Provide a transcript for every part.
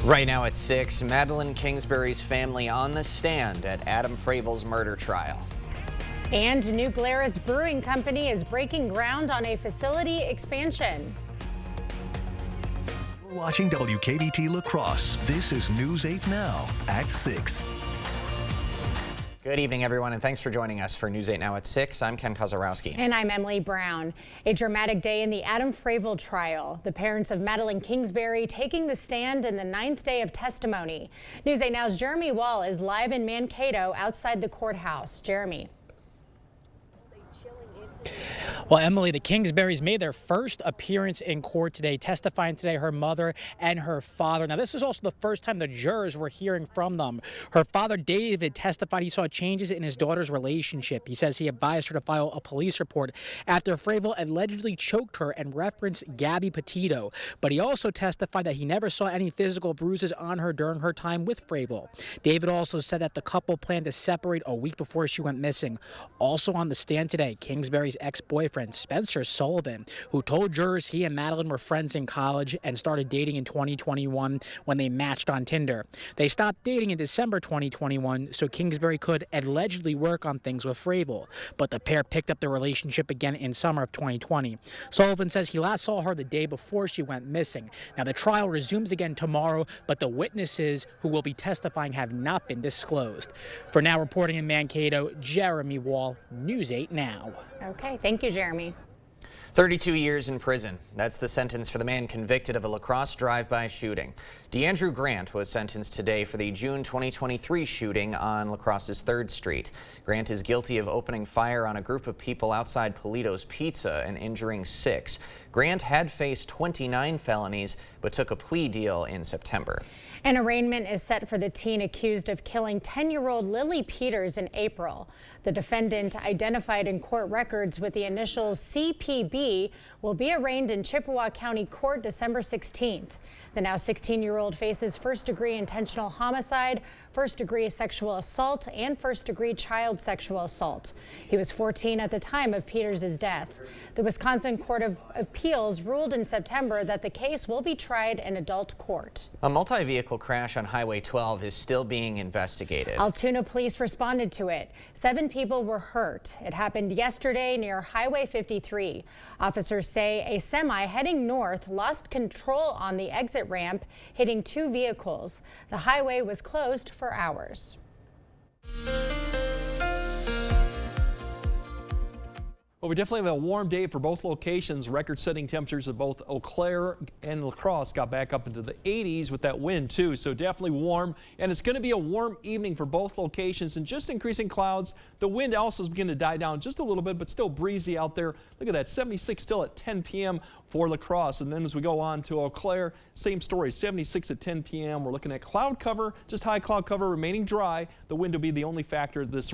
Right now at 6, Madeline Kingsbury's family on the stand at Adam Fravel's murder trial. And New Glarus Brewing Company is breaking ground on a facility expansion. We're watching WKBT La Crosse. This is News 8 Now at 6. Good evening, everyone, and thanks for joining us for News 8 Now at 6. I'm Ken Kozarowski. And I'm Emily Brown. A dramatic day in the Adam Fravel trial. The parents of Madeline Kingsbury taking the stand in the 9th day of testimony. News 8 Now's Jeremy Wall is live in Mankato outside the courthouse. Jeremy. Well, Emily, the Kingsburys made their first appearance in court today, testifying today, her mother and her father. Now, this is also the first time the jurors were hearing from them. Her father, David, testified he saw changes in his daughter's relationship. He says he advised her to file a police report after Fravel allegedly choked her and referenced Gabby Petito. But he also testified that he never saw any physical bruises on her during her time with Fravel. David also said that the couple planned to separate a week before she went missing. Also on the stand today, Kingsbury's ex-boyfriend, Spencer Sullivan, who told jurors he and Madeline were friends in college and started dating in 2021 when they matched on Tinder. They stopped dating in December 2021 so Kingsbury could allegedly work on things with Fravel, but the pair picked up their relationship again in summer of 2020. Sullivan says he last saw her the day before she went missing. Now, the trial resumes again tomorrow, but the witnesses who will be testifying have not been disclosed. For now, reporting in Mankato, Jeremy Wall, News 8 Now. Okay, thank you, Jeremy. 32 years in prison. That's the sentence for the man convicted of a La Crosse drive-by shooting. DeAndrew Grant was sentenced today for the June 2023 shooting on La Crosse's 3rd Street. Grant is guilty of opening fire on a group of people outside Polito's Pizza and injuring 6. Grant had faced 29 felonies but took a plea deal in September. An arraignment is set for the teen accused of killing 10-year-old Lily Peters in April. The defendant, identified in court records with the initials CPB, will be arraigned in Chippewa County Court December 16th. The now 16-year-old faces first-degree intentional homicide, first-degree sexual assault, and first-degree child sexual assault. He was 14 at the time of Peters' death. The Wisconsin Court of Appeals ruled in September that the case will be tried in adult court. A multi-vehicle crash on Highway 12 is still being investigated. Altoona police responded to it. 7 people were hurt. It happened yesterday near Highway 53. Officers say a semi heading north lost control on the exit ramp, hitting 2 vehicles. The highway was closed for hours. Well, we definitely have a warm day for both locations. Record-setting temperatures at both Eau Claire and La Crosse got back up into the 80s with that wind, too. So definitely warm. And it's going to be a warm evening for both locations and just increasing clouds. The wind also is beginning to die down just a little bit, but still breezy out there. Look at that, 76 still at 10 p.m. for La Crosse. And then as we go on to Eau Claire, same story, 76 at 10 p.m. We're looking at cloud cover, just high cloud cover remaining dry. The wind will be the only factor this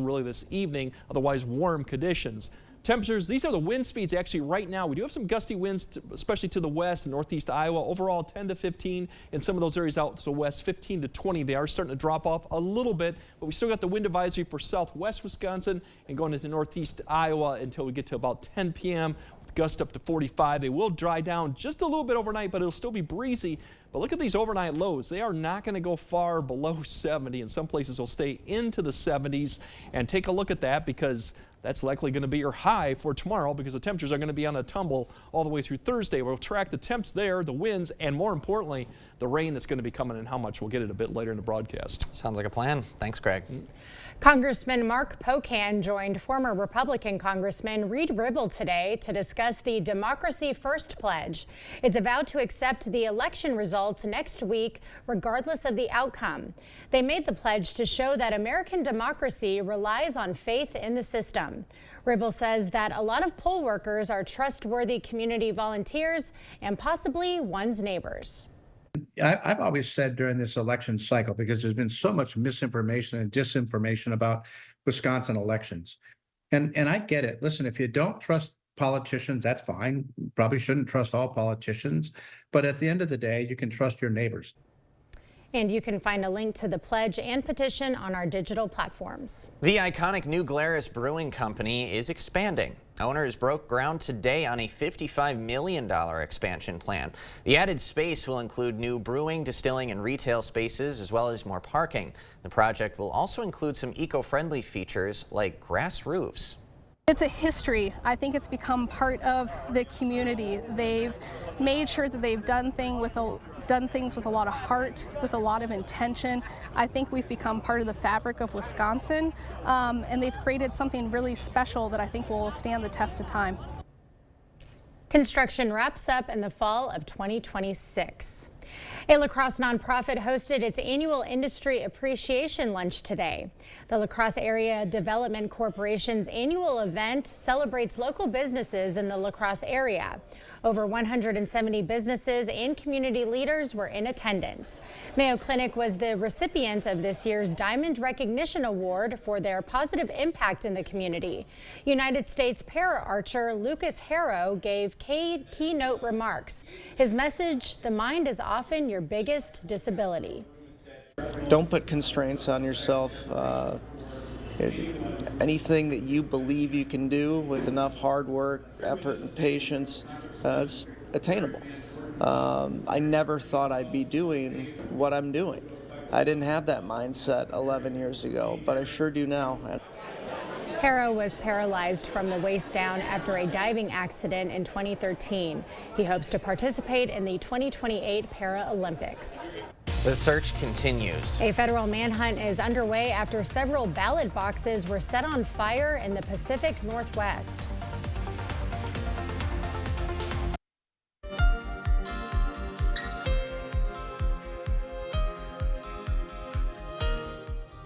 evening, otherwise warm conditions. Temperatures, these are the wind speeds actually right now. We do have some gusty winds, especially to the west and northeast Iowa. Overall 10 to 15 in some of those areas out to the west, 15 to 20. They are starting to drop off a little bit, but we still got the wind advisory for southwest Wisconsin and going into northeast Iowa until we get to about 10 p.m. with gusts up to 45. They will dry down just a little bit overnight, but it'll still be breezy. But look at these overnight lows. They are not going to go far below 70. In some places, they'll stay into the 70s. And take a look at that because that's likely going to be your high for tomorrow because the temperatures are going to be on a tumble all the way through Thursday. We'll track the temps there, the winds, and more importantly, the rain that's going to be coming and how much. We'll get it a bit later in the broadcast. Sounds like a plan. Thanks, Greg. Congressman Mark Pocan joined former Republican Congressman Reed Ribble today to discuss the Democracy First Pledge. It's a vow to accept the election results next week, regardless of the outcome. They made the pledge to show that American democracy relies on faith in the system. Ribble says that a lot of poll workers are trustworthy community volunteers and possibly one's neighbors. I've always said during this election cycle, because there's been so much misinformation and disinformation about Wisconsin elections. And I get it. Listen, if you don't trust politicians, that's fine. You probably shouldn't trust all politicians. But at the end of the day, you can trust your neighbors. And you can find a link to the pledge and petition on our digital platforms. The iconic New Glarus Brewing Company is expanding. Owners broke ground today on a $55 million expansion plan. The added space will include new brewing, distilling, and retail spaces, as well as more parking. The project will also include some eco-friendly features like grass roofs. It's a history. I think it's become part of the community. They've made sure that they've done things with a lot of heart, with a lot of intention. I think we've become part of the fabric of Wisconsin, and they've created something really special that I think will stand the test of time. Construction wraps up in the fall of 2026. A La Crosse nonprofit hosted its annual Industry Appreciation Lunch today. The La Crosse Area Development Corporation's annual event celebrates local businesses in the La Crosse area. Over 170 businesses and community leaders were in attendance. Mayo Clinic was the recipient of this year's Diamond Recognition Award for their positive impact in the community. United States para-archer Lucas Harrow gave keynote remarks. His message, the mind is often your biggest disability. Don't put constraints on yourself. Anything that you believe you can do with enough hard work, effort, and patience is attainable. I never thought I'd be doing what I'm doing. I didn't have that mindset 11 years ago, but I sure do now. Harrow was paralyzed from the waist down after a diving accident in 2013. He hopes to participate in the 2028 Paralympics. The search continues. A federal manhunt is underway after several ballot boxes were set on fire in the Pacific Northwest.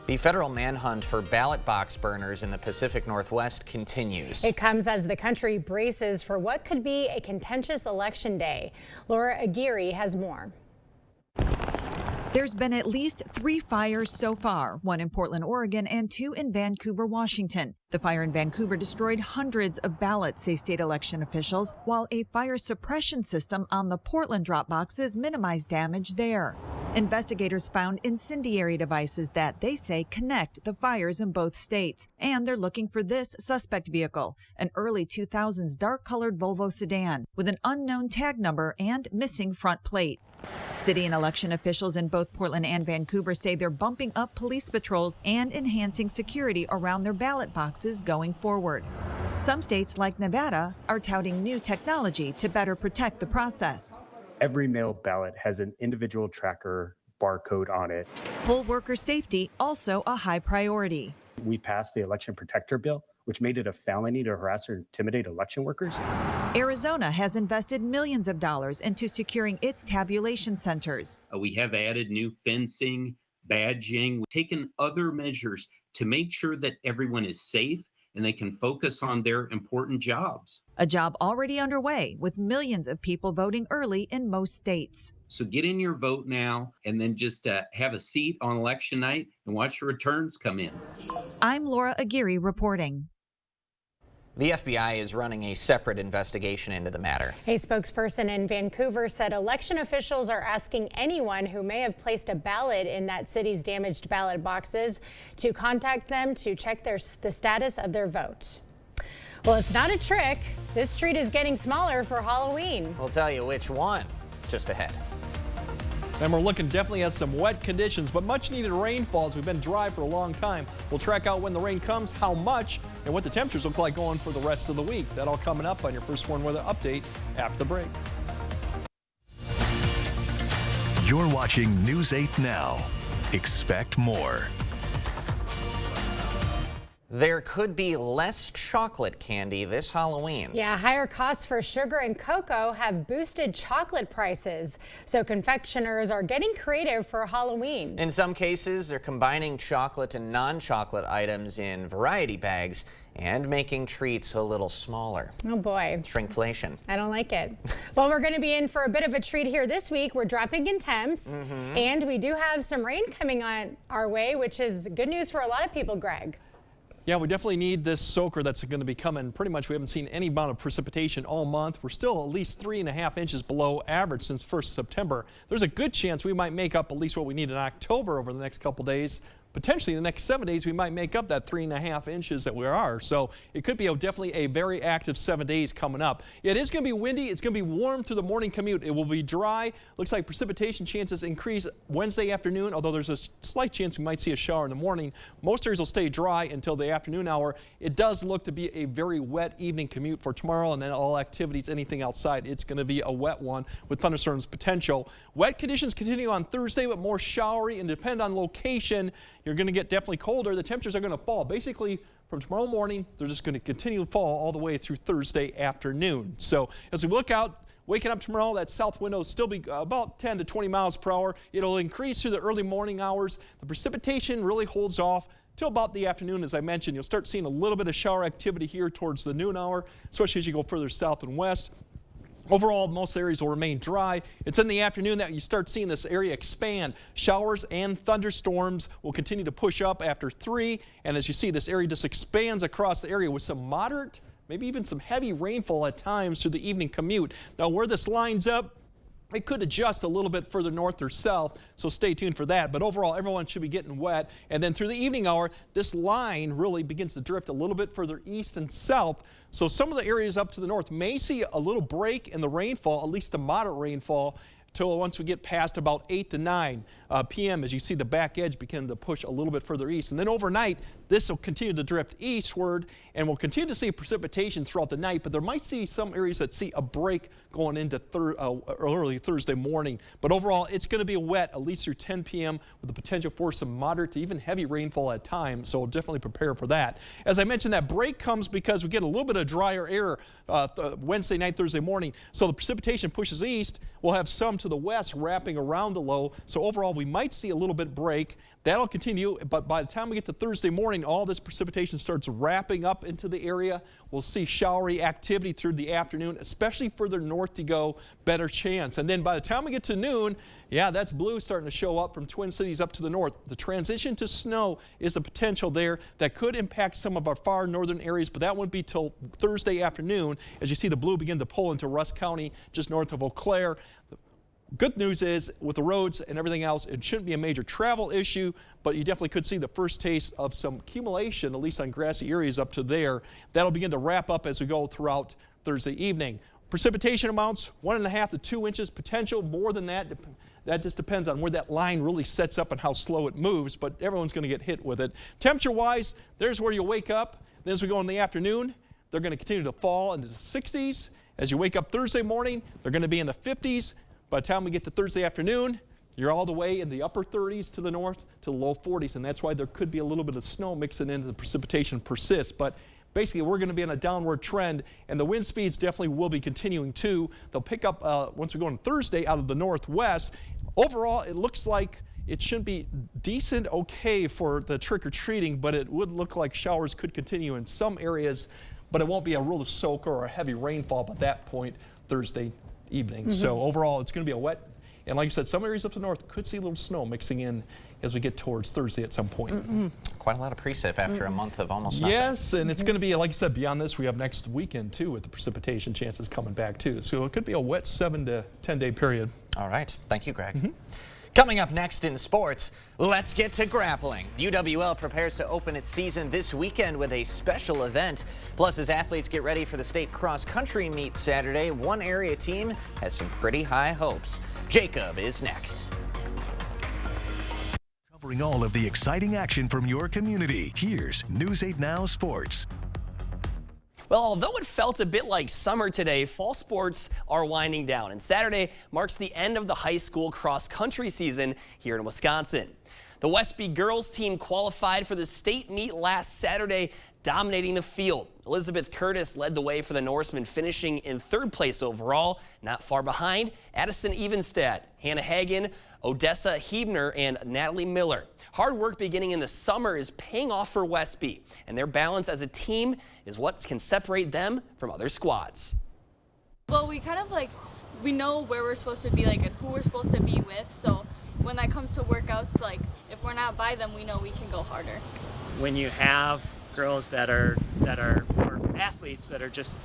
The federal manhunt for ballot box burners in the Pacific Northwest continues. It comes as the country braces for what could be a contentious election day. Laura Aguirre has more. There's been at least 3 fires so far, 1 in Portland, Oregon, and 2 in Vancouver, Washington. The fire in Vancouver destroyed hundreds of ballots, say state election officials, while a fire suppression system on the Portland drop boxes minimized damage there. Investigators found incendiary devices that they say connect the fires in both states. And they're looking for this suspect vehicle, an early 2000s dark-colored Volvo sedan with an unknown tag number and missing front plate. City and election officials in both Portland and Vancouver say they're bumping up police patrols and enhancing security around their ballot boxes going forward. Some states, like Nevada, are touting new technology to better protect the process. Every mail ballot has an individual tracker barcode on it. Poll worker safety also a high priority. We passed the Election Protector Bill, which made it a felony to harass or intimidate election workers. Arizona has invested millions of dollars into securing its tabulation centers. We have added new fencing, badging, taken other measures to make sure that everyone is safe and they can focus on their important jobs. A job already underway with millions of people voting early in most states. So get in your vote now and then just have a seat on election night and watch the returns come in. I'm Laura Aguirre reporting. The FBI is running a separate investigation into the matter. A spokesperson in Vancouver said election officials are asking anyone who may have placed a ballot in that city's damaged ballot boxes to contact them to check the status of their vote. Well, it's not a trick. This street is getting smaller for Halloween. We'll tell you which one just ahead. And we're looking definitely at some wet conditions, but much needed rainfall as we've been dry for a long time. We'll track out when the rain comes, how much, and what the temperatures look like going for the rest of the week. That all coming up on your First Warn Weather Update after the break. You're watching News 8 Now. Expect more. There could be less chocolate candy this Halloween. Yeah, higher costs for sugar and cocoa have boosted chocolate prices. So confectioners are getting creative for Halloween. In some cases, they're combining chocolate and non-chocolate items in variety bags and making treats a little smaller. Oh boy. Shrinkflation. I don't like it. Well, we're going to be in for a bit of a treat here this week. We're dropping in temps and we do have some rain coming on our way, which is good news for a lot of people, Greg. Yeah, we definitely need this soaker that's going to be coming. Pretty much we haven't seen any amount of precipitation all month. We're still at least 3.5 inches below average since 1st September. There's a good chance we might make up at least what we need in October over the next couple days. Potentially in the next 7 days, we might make up that 3.5 inches that we are. So it could be definitely a very active 7 days coming up. It is going to be windy. It's going to be warm through the morning commute. It will be dry. Looks like precipitation chances increase Wednesday afternoon, although there's a slight chance we might see a shower in the morning. Most areas will stay dry until the afternoon hour. It does look to be a very wet evening commute for tomorrow, and then all activities, anything outside, it's going to be a wet one with thunderstorms potential. Wet conditions continue on Thursday, but more showery and depend on location. You're going to get definitely colder. The temperatures are going to fall. Basically, from tomorrow morning, they're just going to continue to fall all the way through Thursday afternoon. So as we look out, waking up tomorrow, that south wind will still be about 10 to 20 miles per hour. It'll increase through the early morning hours. The precipitation really holds off till about the afternoon. As I mentioned, you'll start seeing a little bit of shower activity here towards the noon hour, especially as you go further south and west. Overall, most areas will remain dry. It's in the afternoon that you start seeing this area expand. Showers and thunderstorms will continue to push up after 3. And as you see, this area just expands across the area with some moderate, maybe even some heavy rainfall at times through the evening commute. Now, where this lines up, it could adjust a little bit further north or south, so stay tuned for that. But overall, everyone should be getting wet. And then through the evening hour, this line really begins to drift a little bit further east and south. So some of the areas up to the north may see a little break in the rainfall, at least the moderate rainfall, till once we get past about 8 to 9 p.m. as you see the back edge begin to push a little bit further east. And then overnight, this will continue to drift eastward, and we'll continue to see precipitation throughout the night, but there might see some areas that see a break going into early Thursday morning. But overall, it's going to be wet at least through 10 p.m. with the potential for some moderate to even heavy rainfall at times, so we'll definitely prepare for that. As I mentioned, that break comes because we get a little bit of drier air Wednesday night, Thursday morning, so the precipitation pushes east. We'll have some to the west wrapping around the low, so overall we might see a little bit break. That'll continue, but by the time we get to Thursday morning, all this precipitation starts wrapping up into the area. We'll see showery activity through the afternoon, especially further north you go, better chance. And then by the time we get to noon, yeah, that's blue starting to show up from Twin Cities up to the north. The transition to snow is a potential there that could impact some of our far northern areas, but that won't be till Thursday afternoon as you see the blue begin to pull into Rusk County just north of Eau Claire. Good news is, with the roads and everything else, it shouldn't be a major travel issue, but you definitely could see the first taste of some accumulation, at least on grassy areas up to there. That'll begin to wrap up as we go throughout Thursday evening. Precipitation amounts, 1.5 to 2 inches, potential more than that. That just depends on where that line really sets up and how slow it moves, but everyone's going to get hit with it. Temperature-wise, there's where you wake up. Then as we go in the afternoon, they're going to continue to fall into the 60s. As you wake up Thursday morning, they're going to be in the 50s. By the time we get to Thursday afternoon, you're all the way in the upper 30s to the north to the low 40s, and that's why there could be a little bit of snow mixing into the precipitation persists. But basically, we're going to be in a downward trend, and the wind speeds definitely will be continuing too. They'll pick up once we go on Thursday out of the northwest. Overall, it looks like it should be decent, okay for the trick-or-treating, but it would look like showers could continue in some areas, but it won't be a real soaker or a heavy rainfall by that point Thursday evening. So overall, it's going to be a wet, and like I said, some areas up to the north could see a little snow mixing in as we get towards Thursday at some point. Quite a lot of precip after a month of almost nothing. Yes, and it's going to be, like I said, beyond this, we have next weekend too with the precipitation chances coming back too. So it could be a wet 7 to 10 day period. All right. Thank you, Greg. Coming up next in sports, let's get to grappling. UWL prepares to open its season this weekend with a special event. Plus, as athletes get ready for the state cross-country meet Saturday, one area team has some pretty high hopes. Jacob is next. Covering all of the exciting action from your community, here's News 8 Now Sports. Well, although it felt a bit like summer today, fall sports are winding down, and Saturday marks the end of the high school cross-country season here in Wisconsin. The Westby girls team qualified for the state meet last Saturday, dominating the field. Elizabeth Curtis led the way for the Norsemen, finishing in 3rd place overall. Not far behind, Addison Evenstad, Hannah Hagen, Odessa Hebner, and Natalie Miller. Hard work beginning in the summer is paying off for Westby, and their balance as a team is what can separate them from other squads. Well, we know where we're supposed to be, and who we're supposed to be with, so when that comes to workouts, if we're not by them, we know we can go harder. When you have girls that are or athletes that are just,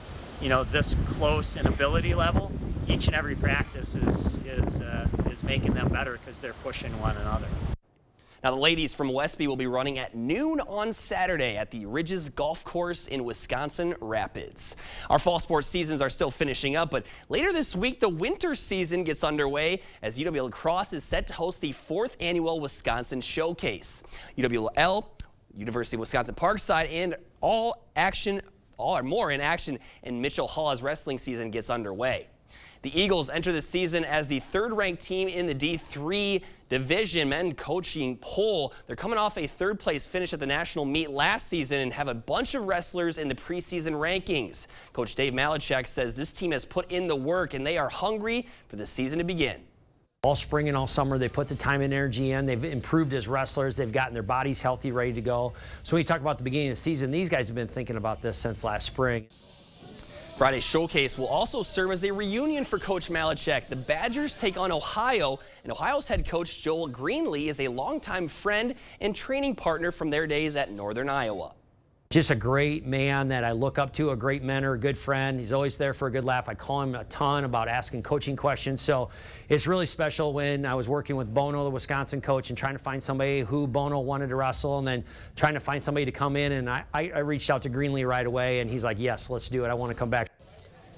you know, this close in ability level. Each and every practice is making them better because they're pushing one another. Now, the ladies from Westby will be running at noon on Saturday at the Ridges Golf Course in Wisconsin Rapids. Our fall sports seasons are still finishing up, but later this week, the winter season gets underway as UW Lacrosse is set to host the 4th annual Wisconsin Showcase. UWL, University of Wisconsin Parkside, and all or more in action in Mitchell Hall as wrestling season gets underway. The Eagles enter the season as the 3rd-ranked team in the D3 division men coaching poll. They're coming off a 3rd-place finish at the national meet last season and have a bunch of wrestlers in the preseason rankings. Coach Dave Malachek says this team has put in the work and they are hungry for the season to begin. All spring and all summer, they put the time and energy in. They've improved as wrestlers. They've gotten their bodies healthy, ready to go. So when you talk about the beginning of the season, these guys have been thinking about this since last spring. Friday's showcase will also serve as a reunion for Coach Malachek. The Badgers take on Ohio, and Ohio's head coach Joel Greenlee is a longtime friend and training partner from their days at Northern Iowa. Just a great man that I look up to, a great mentor, a good friend. He's always there for a good laugh. I call him a ton about asking coaching questions. So it's really special when I was working with Bono, the Wisconsin coach, and trying to find somebody who Bono wanted to wrestle, and then trying to find somebody to come in. And I reached out to Greenlee right away, and he's like, yes, let's do it. I want to come back.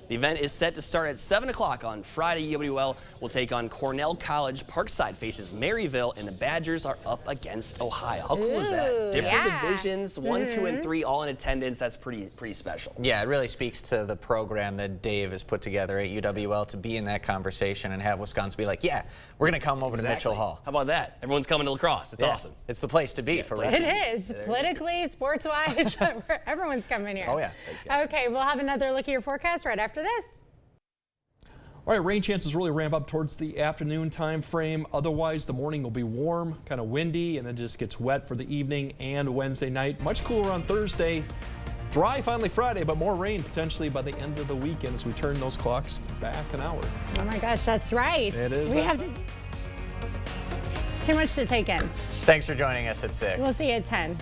The event is set to start at 7 o'clock on Friday. UWL will take on Cornell College. Parkside faces Maryville, and the Badgers are up against Ohio. How cool is that? Different divisions, 1, 2, and 3, all in attendance. That's pretty special. Yeah, it really speaks to the program that Dave has put together at UWL to be in that conversation and have Wisconsin be like, yeah, we're going to come over to Mitchell Hall. How about that? Everyone's coming to lacrosse. It's awesome. It's the place to be for wrestling. It is. Politically, sports-wise, everyone's coming here. Oh, yeah. Okay, we'll have another look at your forecast right after this. All right, rain chances really ramp up towards the afternoon time frame. Otherwise, the morning will be warm, kind of windy, and then just gets wet for the evening and Wednesday night. Much cooler on Thursday. Dry finally Friday, but more rain potentially by the end of the weekend as we turn those clocks back an hour. Oh my gosh, that's right. It is. We have too much to take in. Thanks for joining us at 6. We'll see you at 10.